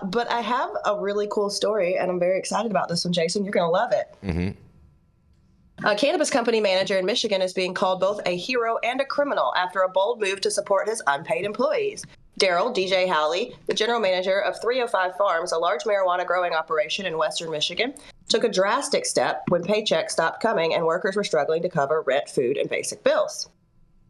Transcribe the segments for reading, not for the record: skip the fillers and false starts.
But I have a really cool story, and I'm very excited about this one, Jason. You're going to love it. A cannabis company manager in Michigan is being called both a hero and a criminal after a bold move to support his unpaid employees. Daryl DJ Howley, the general manager of 305 Farms, a large marijuana growing operation in western Michigan, took a drastic step when paychecks stopped coming and workers were struggling to cover rent, food, and basic bills.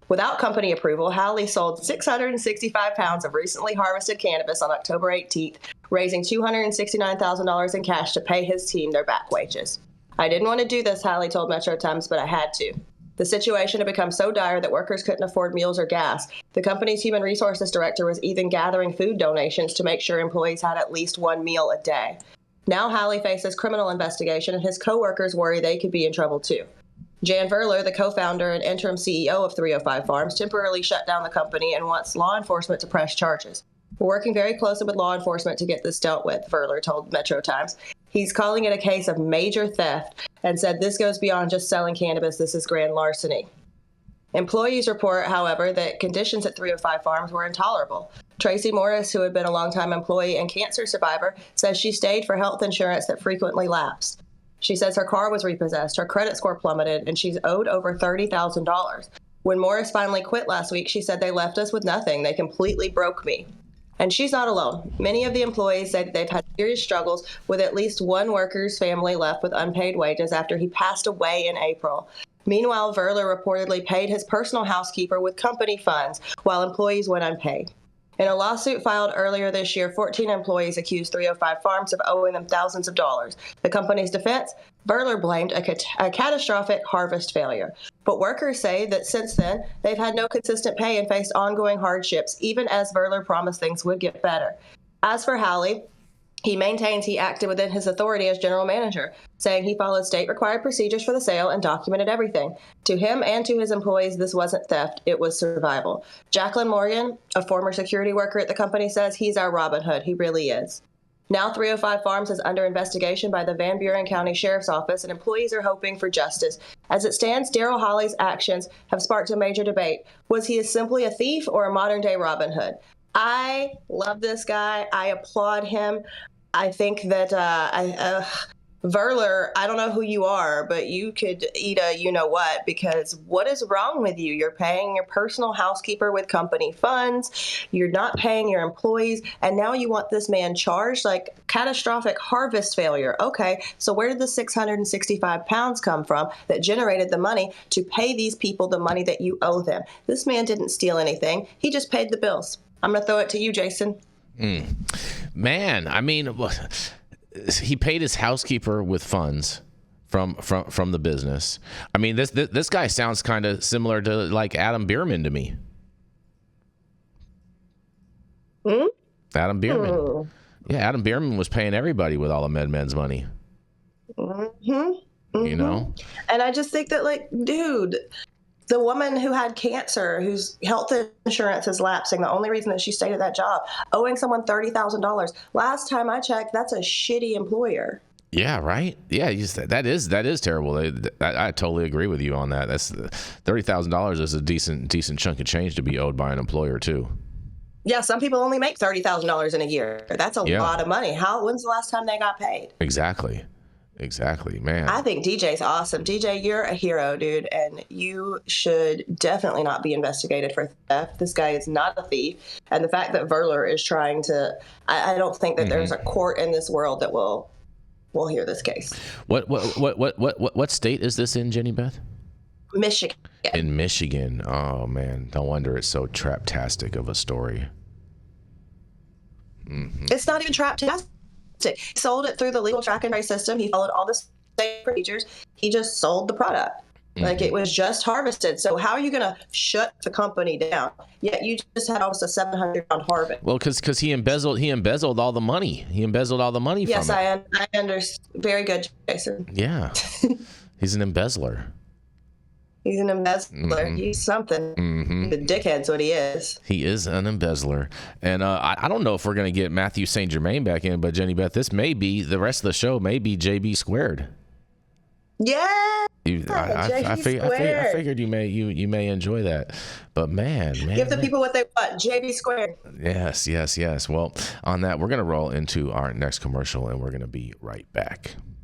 Without company approval, Howley sold 665 pounds of recently harvested cannabis on October 18th, raising $269,000 in cash to pay his team their back wages. I didn't want to do this, Howley told Metro Times, but I had to. The situation had become so dire that workers couldn't afford meals or gas. The company's human resources director was even gathering food donations to make sure employees had at least one meal a day. Now Howley faces criminal investigation, and his co-workers worry they could be in trouble too. Jan Verler, the co-founder and interim CEO of 305 Farms, temporarily shut down the company and wants law enforcement to press charges. We're working very closely with law enforcement to get this dealt with, Verler told Metro Times. He's calling it a case of major theft and said this goes beyond just selling cannabis. This is grand larceny. Employees report, however, that conditions at 305 Farms were intolerable. Tracy Morris, who had been a longtime employee and cancer survivor, says she stayed for health insurance that frequently lapsed. She says her car was repossessed, her credit score plummeted, and she's owed over $30,000. When Morris finally quit last week, she said they left us with nothing. They completely broke me. And she's not alone. Many of the employees say that they've had serious struggles, with at least one worker's family left with unpaid wages after he passed away in April. Meanwhile, Verler reportedly paid his personal housekeeper with company funds while employees went unpaid. In a lawsuit filed earlier this year, 14 employees accused 305 Farms of owing them thousands of dollars. The company's defense, Verler blamed a catastrophic harvest failure. But workers say that since then, they've had no consistent pay and faced ongoing hardships, even as Verler promised things would get better. As for Howley, he maintains he acted within his authority as general manager, saying he followed state-required procedures for the sale and documented everything. To him and to his employees, this wasn't theft, it was survival. Jacqueline Morgan, a former security worker at the company, says he's our Robin Hood. He really is. Now 305 Farms is under investigation by the Van Buren County Sheriff's Office, and employees are hoping for justice. As it stands, Daryl Howley's actions have sparked a major debate. Was he simply a thief or a modern-day Robin Hood? I love this guy. I applaud him. I think that Verler, I don't know who you are, but you could eat a you-know-what, because what is wrong with you? You're paying your personal housekeeper with company funds. You're not paying your employees. And now you want this man charged? Like, catastrophic harvest failure. Okay, so where did the 665 pounds come from that generated the money to pay these people the money that you owe them? This man didn't steal anything. He just paid the bills. I'm going to throw it to you, Jason. Man, I mean, he paid his housekeeper with funds from the business. I mean, this guy sounds kind of similar to like Adam Bierman to me. Adam Bierman. Yeah, Adam Bierman was paying everybody with all of MedMen's money. You know? And I just think that, like, dude, the woman who had cancer, whose health insurance is lapsing, the only reason that she stayed at that job, owing someone $30,000. Last time I checked, that's a shitty employer. Yeah, right. Yeah, that is terrible. I totally agree with you on that. That's $30,000 is a decent chunk of change to be owed by an employer too. Yeah, some people only make $30,000 in a year. That's a lot of money. When's the last time they got paid? Exactly, man. I think DJ's awesome. DJ, you're a hero, dude, and you should definitely not be investigated for theft. This guy is not a thief, and the fact that Verler is trying to, I don't think that there's a court in this world that will hear this case. What state is this in, Jenny Beth? Michigan. In Michigan. Oh man, no wonder it's so traptastic of a story. It's not even traptastic. He sold it through the legal track and trace system. He followed all the state procedures. He just sold the product. Like, it was just harvested. So how are you going to shut the company down? Yet you just had almost a 700-pound harvest. Well, because he embezzled all the money. He embezzled all the money from it. Yes, I understand. Very good, Jason. Yeah. He's an embezzler. He's an embezzler. He's something. The dickhead's what he is. He is an embezzler. And I don't know if we're going to get Matthew St. Germain back in, but Jenny Beth, this may be, the rest of the show may be JB squared. Yeah. I figured you may enjoy that, but man, Give the people what they want. JB squared. Yes. Well, on that, we're gonna roll into our next commercial, and we're gonna be right back.